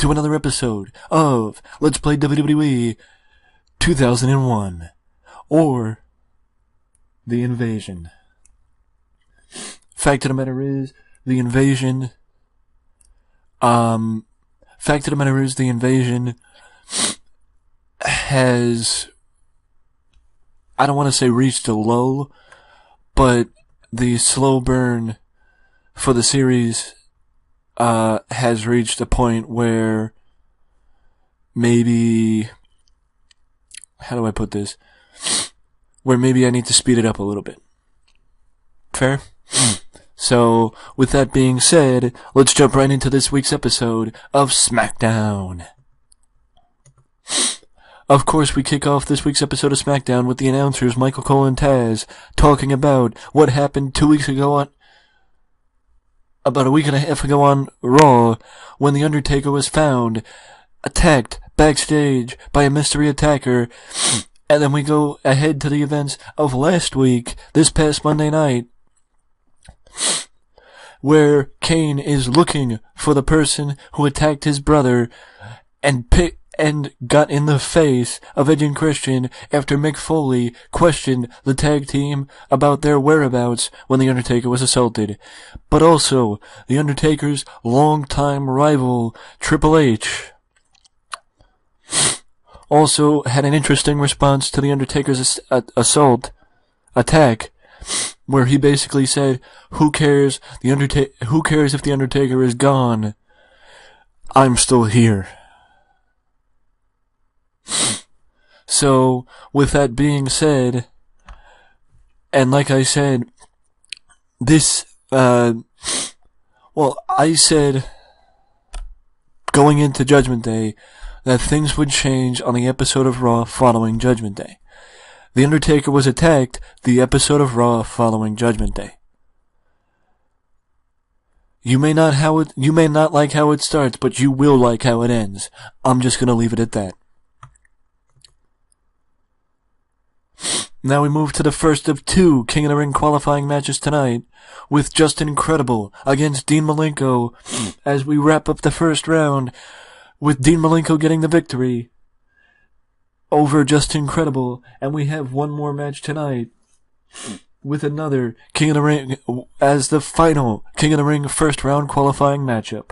to another episode of Let's Play WWE 2001, or The Invasion. Fact of the matter is, The Invasion has, I don't want to say reached a low, but the slow burn for the series has reached a point where maybe, how do I put this? Where maybe I need to speed it up a little bit. Fair? So, with that being said, let's jump right into this week's episode of SmackDown. Of course, we kick off this week's episode of SmackDown with the announcers Michael Cole and Taz talking about what happened 2 weeks ago on, about a week and a half ago on Raw, when The Undertaker was found attacked backstage by a mystery attacker. And then we go ahead to the events of last week, this past Monday night, where Kane is looking for the person who attacked his brother and got in the face of Edge and Christian after Mick Foley questioned the tag team about their whereabouts when The Undertaker was assaulted. But also, The Undertaker's longtime rival, Triple H, also had an interesting response to The Undertaker's attack, where he basically said, who cares if The Undertaker is gone? I'm still here. So, with that being said, and like I said, I said going into Judgment Day that things would change on the episode of Raw following Judgment Day. The Undertaker was attacked the episode of Raw following Judgment Day. You may not like how it starts, but you will like how it ends. I'm just gonna leave it at that. Now we move to the first of two King of the Ring qualifying matches tonight, with Justin Credible against Dean Malenko, as we wrap up the first round, with Dean Malenko getting the victory over Justin Credible, and we have one more match tonight with another King of the Ring as the final King of the Ring first round qualifying matchup.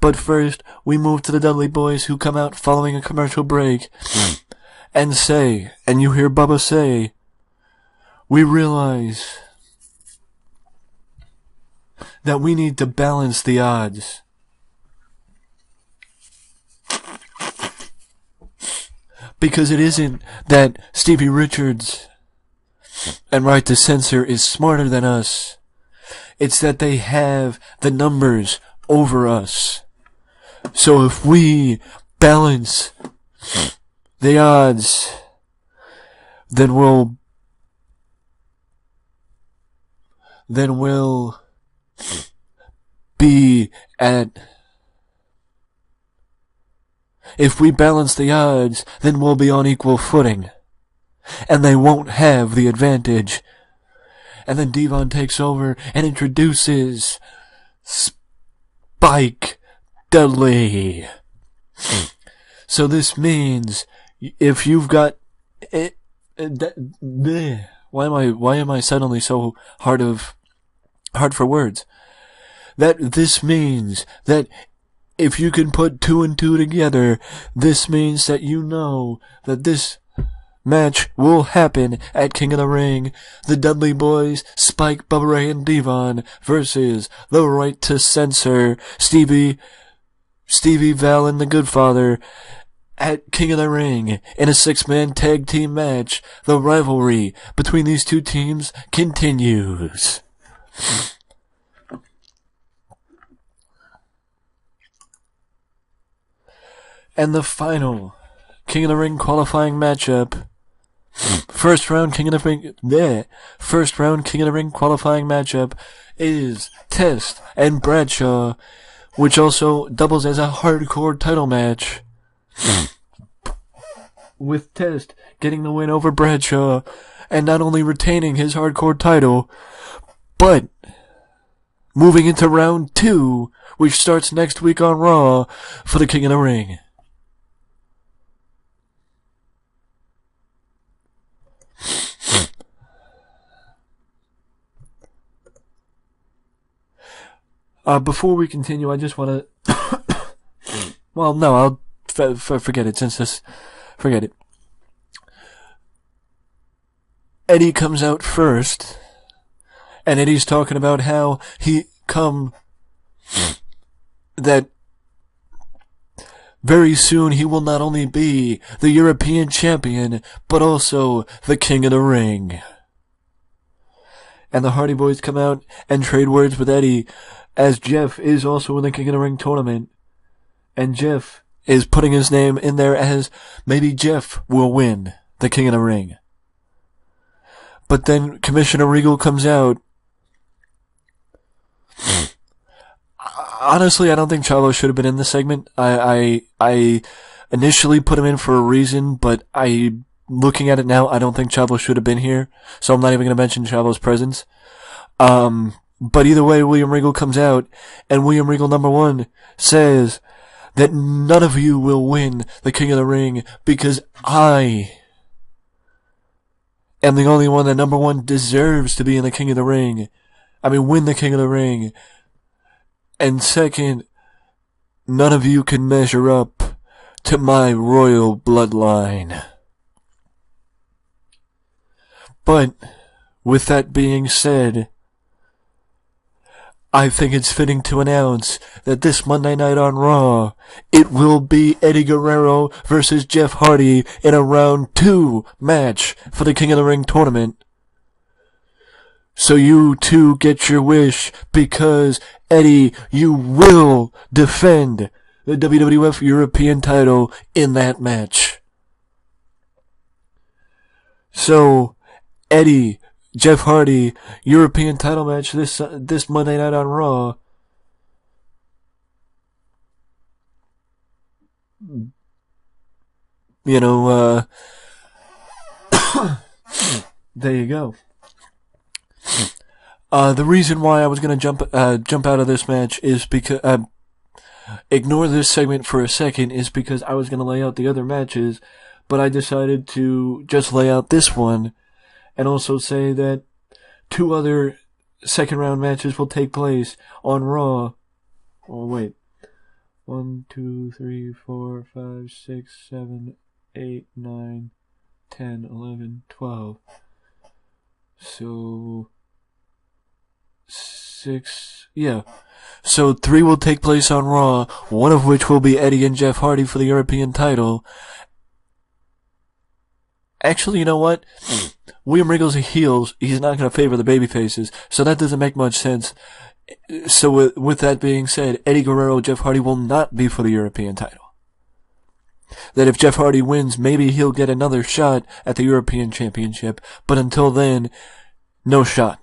But first, we move to the Dudley Boys, who come out following a commercial break and say, and you hear Bubba say, we realize that we need to balance the odds. Because it isn't that Stevie Richards and Right to Censor is smarter than us. It's that they have the numbers over us. So if we balance the odds, then we'll be at... If we balance the odds, then we'll be on equal footing. And they won't have the advantage. And then Devon takes over and introduces Spike Dudley. So this means if you've got why am I suddenly so hard for words? That this means that if you can put 2 and 2 together, this means that you know that this match will happen at King of the Ring. The Dudley Boys, Spike, Bubba Ray, and Devon versus the Right to Censor, Stevie, Val, and the Goodfather at King of the Ring in a 6-man tag team match. The rivalry between these two teams continues. And the final King of the Ring qualifying matchup, first round King of the Ring qualifying matchup is Test and Bradshaw, which also doubles as a hardcore title match, with Test getting the win over Bradshaw and not only retaining his hardcore title, but moving into round 2, which starts next week on Raw for the King of the Ring. Before we continue, I just want to... well, no, I'll forget it, forget it. Eddie comes out first, and Eddie's talking about how that very soon he will not only be the European champion, but also the King of the Ring. And the Hardy Boys come out and trade words with Eddie, as Jeff is also in the King of the Ring tournament. And Jeff is putting his name in there as maybe Jeff will win the King of the Ring. But then Commissioner Regal comes out. Honestly, I don't think Chavo should have been in this segment. I initially put him in for a reason, but looking at it now, I don't think Chavo should have been here. So I'm not even going to mention Chavo's presence. But either way, William Regal comes out, and William Regal #1 says that none of you will win the King of the Ring because I am the only one that #1 deserves to be in the King of the Ring. Win the King of the Ring. And second, none of you can measure up to my royal bloodline. But, with that being said, I think it's fitting to announce that this Monday night on Raw, it will be Eddie Guerrero versus Jeff Hardy in a round 2 match for the King of the Ring tournament. So you two get your wish, because Eddie, you will defend the WWF European title in that match. So, Eddie, Jeff Hardy, European title match this Monday night on Raw. There you go. The reason why I was gonna jump out of this match is because ignore this segment for a second, is because I was gonna lay out the other matches, but I decided to just lay out this one. And also say that 2 other second round matches will take place on Raw. Oh, wait. 1, 2, 3, 4, 5, 6, 7, 8, 9, 10, 11, 12. So, 6, yeah. So 3 will take place on Raw, one of which will be Eddie and Jeff Hardy for the European title. Actually, you know what? William Regal's a heel. He's not going to favor the babyfaces, so that doesn't make much sense. So with that being said, Eddie Guerrero, Jeff Hardy will not be for the European title. That if Jeff Hardy wins, maybe he'll get another shot at the European Championship, but until then, no shot.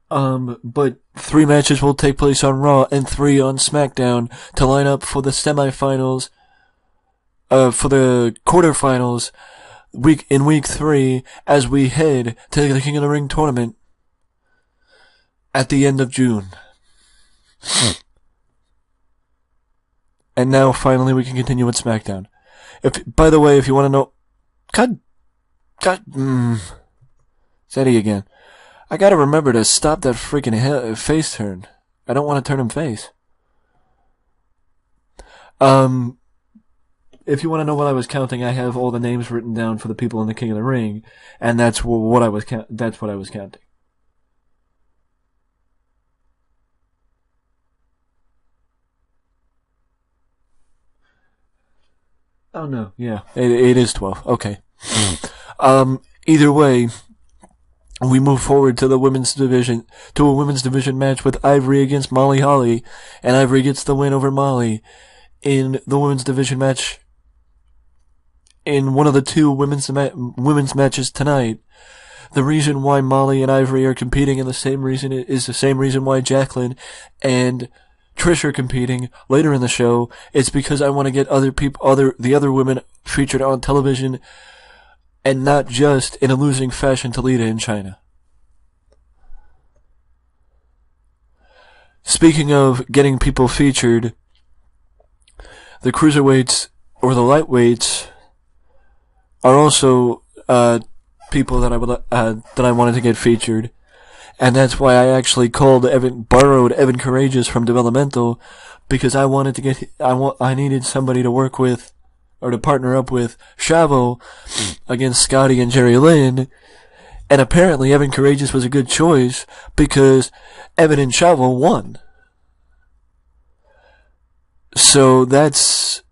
But 3 matches will take place on Raw and 3 on SmackDown to line up for the semifinals, for the quarterfinals, in week 3, as we head to the King of the Ring tournament at the end of June. And now, finally, we can continue with SmackDown. By the way, if you want to know... It's Eddie again. I gotta remember to stop that freaking face turn. I don't want to turn him face. If you want to know what I was counting, I have all the names written down for the people in the King of the Ring, and that's what I was counting. Oh no, yeah, it is 12. Okay. Either way, we move forward to a women's division match with Ivory against Molly Holly, and Ivory gets the win over Molly in the women's division match. In one of the 2 women's matches tonight. The reason why Molly and Ivory are competing is the same reason why Jacqueline and Trish are competing later in the show. It's because I want to get the other women featured on television, and not just in a losing fashion to Lita in China. speaking of getting people featured, the cruiserweights or the lightweights are also people that I wanted to get featured, and that's why I actually borrowed Evan Courageous from Developmental, because I needed somebody to work with or to partner up with Chavo against Scotty and Jerry Lynn. And apparently Evan Courageous was a good choice because Evan and Chavo won. So that's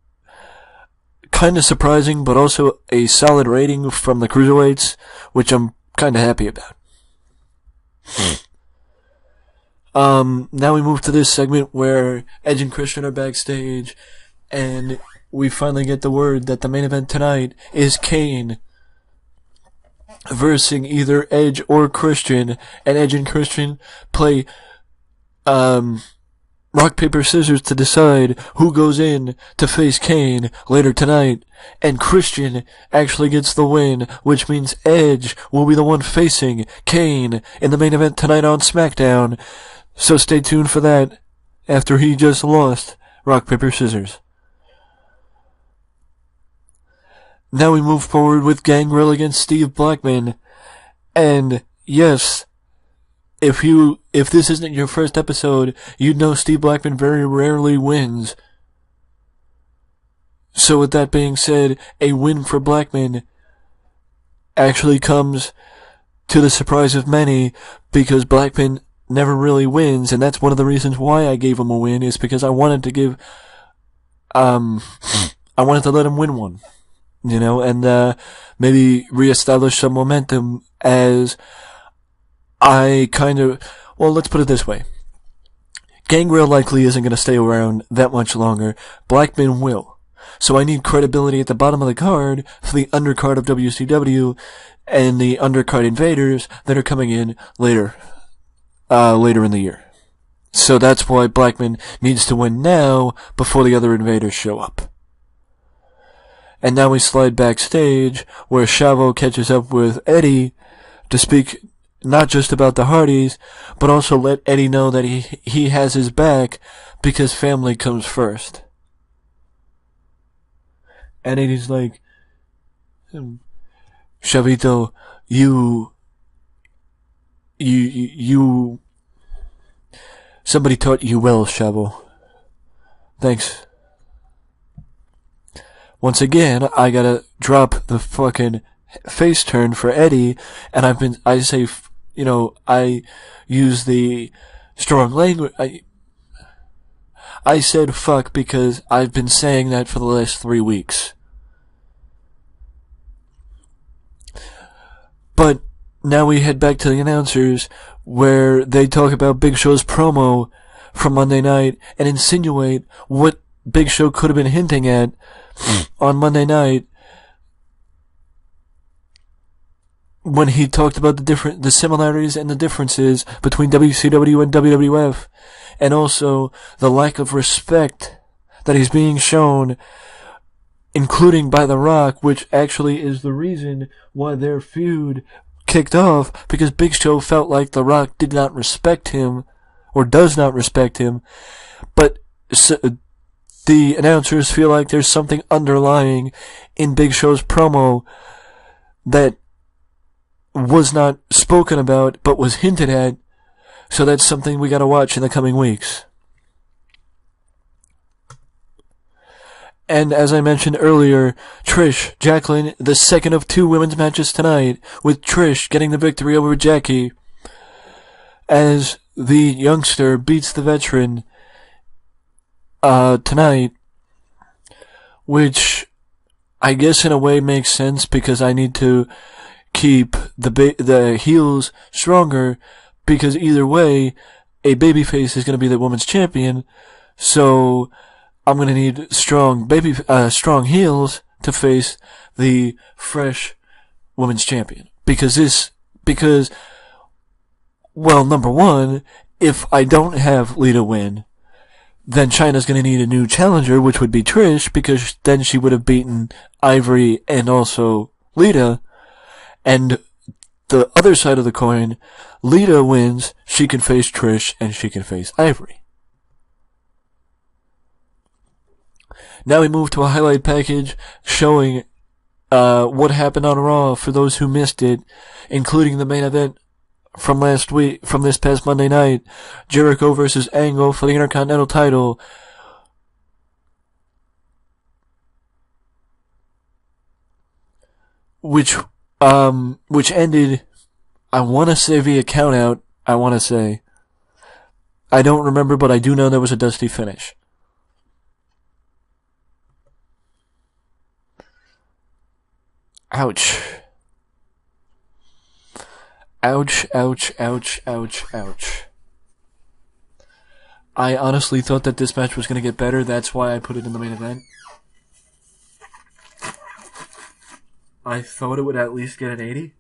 kind of surprising, but also a solid rating from the cruiserweights, which I'm kind of happy about. Now we move to this segment where Edge and Christian are backstage, and we finally get the word that the main event tonight is Kane versing either Edge or Christian, and Edge and Christian play rock, paper, scissors to decide who goes in to face Kane later tonight, and Christian actually gets the win, which means Edge will be the one facing Kane in the main event tonight on SmackDown. So stay tuned for that after he just lost rock, paper, scissors. Now we move forward with Gangrel against Steve Blackman. And yes, if this isn't your first episode, you'd know Steve Blackman very rarely wins. So with that being said, a win for Blackman actually comes to the surprise of many, because Blackman never really wins, and that's one of the reasons why I gave him a win, is because I wanted to let him win one. You know, and maybe reestablish some momentum as let's put it this way. Gangrel likely isn't going to stay around that much longer. Blackman will. So I need credibility at the bottom of the card for the undercard of WCW and the undercard invaders that are coming in later in the year. So that's why Blackman needs to win now before the other invaders show up. And now we slide backstage, where Chavo catches up with Eddie to speak not just about the Hardys, but also let Eddie know that he has his back, because family comes first. And Eddie's like, Chavito, somebody taught you well, Chavo. Thanks. Once again, I gotta drop the fucking face turn for Eddie, and I use the strong language. I said fuck because I've been saying that for the last 3 weeks. But now we head back to the announcers, where they talk about Big Show's promo from Monday night and insinuate what Big Show could have been hinting at on Monday night when he talked about the similarities and the differences between WCW and WWF, and also the lack of respect that is being shown, including by The Rock, which actually is the reason why their feud kicked off, because Big Show felt like The Rock did not respect him, or does not respect him, but the announcers feel like there's something underlying in Big Show's promo that was not spoken about, but was hinted at, so that's something we gotta watch in the coming weeks. And as I mentioned earlier, Trish, Jacqueline, the second of 2 women's matches tonight, with Trish getting the victory over Jackie, as the youngster beats the veteran tonight, which I guess in a way makes sense, because I need to keep the heels stronger, because either way, a babyface is going to be the women's champion, so I'm going to need strong heels to face the fresh women's champion. Because, number one, if I don't have Lita win, then Chyna's going to need a new challenger, which would be Trish, because then she would have beaten Ivory and also Lita. And the other side of the coin, Lita wins, she can face Trish, and she can face Ivory. Now we move to a highlight package showing what happened on Raw for those who missed it, including the main event from this past Monday night, Jericho versus Angle for the Intercontinental title. Which ended, I want to say via countout, I don't remember, but I do know there was a dusty finish. Ouch. Ouch, ouch, ouch, ouch, ouch. I honestly thought that this match was going to get better. That's why I put it in the main event. I thought it would at least get an 80.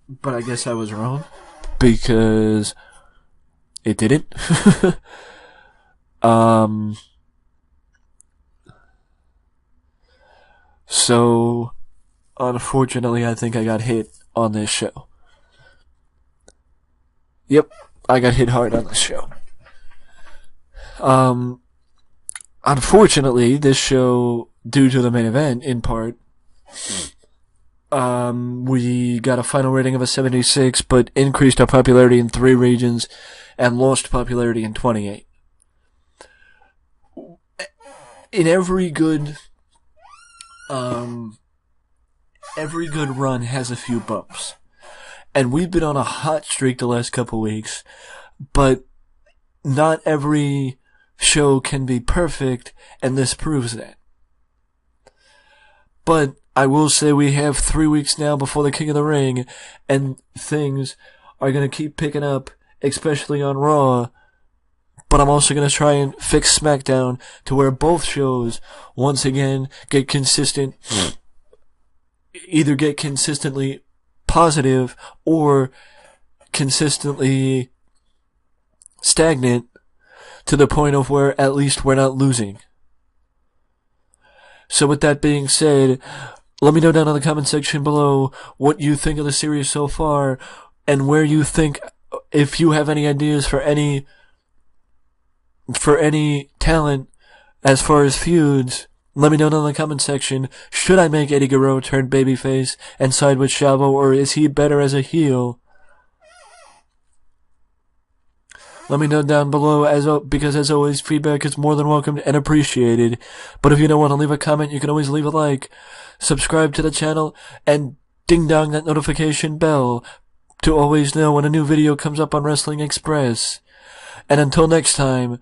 But I guess I was wrong, because it didn't. So, unfortunately, I think I got hit on this show. Yep, I got hit hard on this show. Unfortunately, this show, due to the main event, in part, we got a final rating of a 76, but increased our popularity in 3 regions and lost popularity in 28. In every good run has a few bumps. And we've been on a hot streak the last couple weeks, but not every show can be perfect, and this proves that. But I will say we have 3 weeks now before the King of the Ring, and things are going to keep picking up, especially on Raw. But I'm also going to try and fix SmackDown to where both shows, once again, get either get consistently positive or consistently stagnant to the point of where at least we're not losing. So with that being said, let me know down in the comment section below what you think of the series so far, and where you think, if you have any ideas for any talent as far as feuds. Let me know down in the comment section. Should I make Eddie Guerrero turn babyface and side with Chavo, or is he better as a heel? Let me know down below, because as always, feedback is more than welcome and appreciated. But if you don't want to leave a comment, you can always leave a like, subscribe to the channel, and ding-dong that notification bell to always know when a new video comes up on Wrestling Express. And until next time,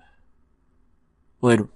later.